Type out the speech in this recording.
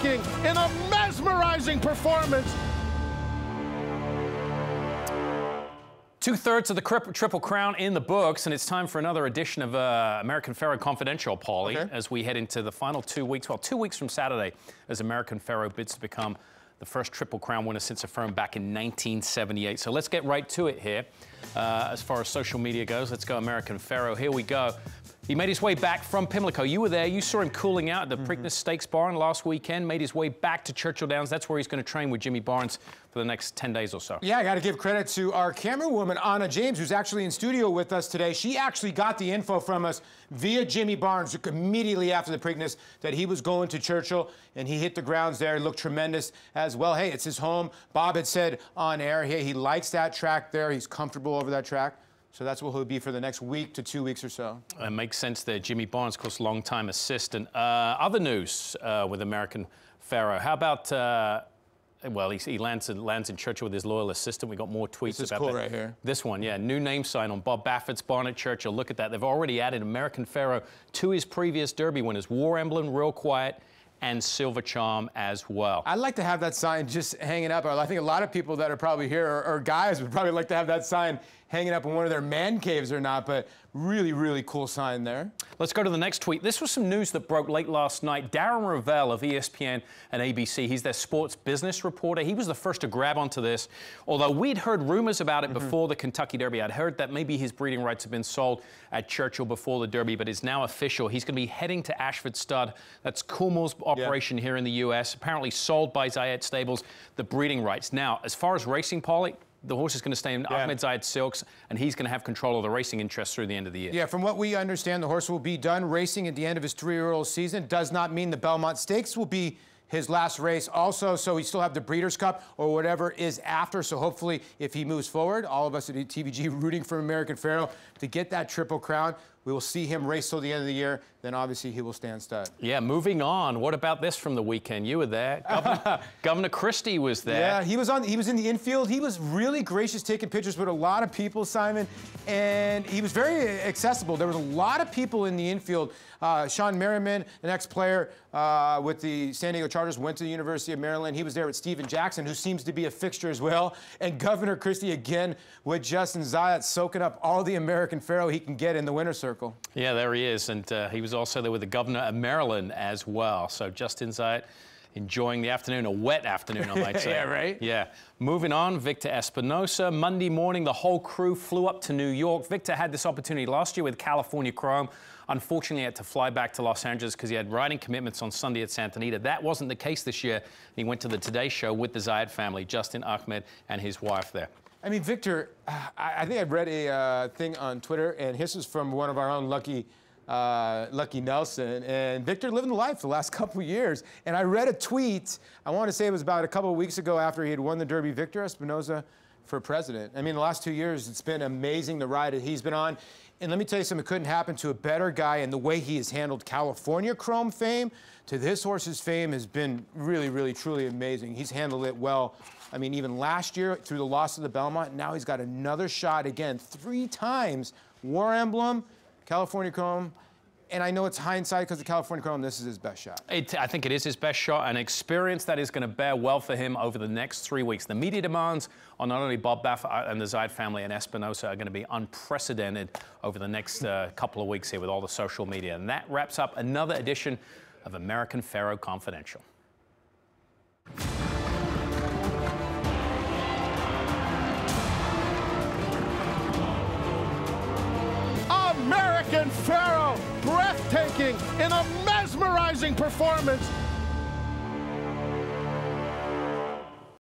breathtaking in a mesmerizing performance. Two-thirds of the Triple Crown in the books, and it's time for another edition of American Pharoah Confidential, Paulie, as we head into the final 2 weeks, well, 2 weeks from Saturday, as American Pharoah bids to become the first Triple Crown winner since a firm back in 1978. So let's get right to it here. As far as social media goes, let's go American Pharoah. Here we go. He made his way back from Pimlico. You were there. You saw him cooling out at the Preakness Stakes Barn last weekend, made his way back to Churchill Downs. That's where he's going to train with Jimmy Barnes for the next 10 days or so. Yeah, I got to give credit to our camerawoman, Anna James, who's actually in studio with us today. She actually got the info from us via Jimmy Barnes immediately after the Preakness that he was going to Churchill, and he hit the grounds there. He looked tremendous as well. Hey, it's his home. Bob had said on air, hey, he likes that track there. He's comfortable over that track. So that's what he'll be for the next week to 2 weeks or so. It makes sense there. Jimmy Barnes, of course, long-time assistant. Other news with American Pharoah. How about, well, he lands in Churchill with his loyal assistant. We got more tweets this is about cool that. Right here. This one, yeah. New name sign on Bob Baffert's barn at Churchill. Look at that. They've already added American Pharoah to his previous Derby winners. War Emblem, Real Quiet, and Silver Charm as well. I'd like to have that sign just hanging up. I think a lot of people that are probably here, or guys, would probably like to have that sign hanging up in one of their man caves or not, but really, really cool sign there. Let's go to the next tweet. This was some news that broke late last night. Darren Ravel of ESPN and ABC, he's their sports business reporter. He was the first to grab onto this, although we'd heard rumors about it before the Kentucky Derby. I'd heard that maybe his breeding rights have been sold at Churchill before the Derby, but it's now official. He's going to be heading to Ashford Stud. That's Kummel's operation here in the U.S., apparently sold by Zayed Stables, the breeding rights. Now, as far as racing, Paulie, the horse is going to stay in Ahmed Zayed Silks, and he's going to have control of the racing interests through the end of the year. Yeah, from what we understand, the horse will be done racing at the end of his 3-year-old season. Does not mean the Belmont Stakes will be his last race also, so he still have the Breeders' Cup or whatever is after. So hopefully, if he moves forward, all of us at TVG rooting for American Pharoah to get that Triple Crown. We will see him race till the end of the year. Then obviously he will stand stud. Yeah, moving on. What about this from the weekend? You were there. Governor Christie was there. Yeah, he was in the infield. He was really gracious taking pictures with a lot of people, Simon, and he was very accessible. There was a lot of people in the infield. Sean Merriman, an ex-player with the San Diego Chargers, went to the University of Maryland. He was there with Steven Jackson, who seems to be a fixture as well. And Governor Christie again with Justin Zayed soaking up all the American Pharoah he can get in the winner's circle. Yeah, there he is, and he was also there with the governor of Maryland as well. So Justin Zayed enjoying the afternoon, a wet afternoon, I might say. Yeah, right? Yeah. Moving on, Victor Espinosa. Monday morning, the whole crew flew up to New York. Victor had this opportunity last year with California Chrome. Unfortunately, he had to fly back to Los Angeles because he had riding commitments on Sunday at Santa Anita. That wasn't the case this year. He went to the Today Show with the Zayed family, Justin, Ahmed, and his wife there. I mean, Victor, I think I read a thing on Twitter, and this is from one of our own Lucky Nelson, and Victor living the life the last couple of years. And I read a tweet, I want to say it was about a couple of weeks ago after he had won the Derby, Victor Espinosa for president. I mean, the last 2 years, it's been amazing the ride that he's been on. And let me tell you something, it couldn't happen to a better guy, and the way he has handled California Chrome fame to this horse's fame has been really, really, truly amazing. He's handled it well. I mean, even last year, through the loss of the Belmont, now he's got another shot again, 3 times. War Emblem, California Chrome, and I know it's hindsight because of California Chrome, this is his best shot. I think it is his best shot, an experience that is going to bear well for him over the next 3 weeks. The media demands on not only Bob Baffert and the Zayed family and Espinosa are going to be unprecedented over the next couple of weeks here with all the social media. And that wraps up another edition of American Pharoah Confidential. American Pharoah, breathtaking in a mesmerizing performance.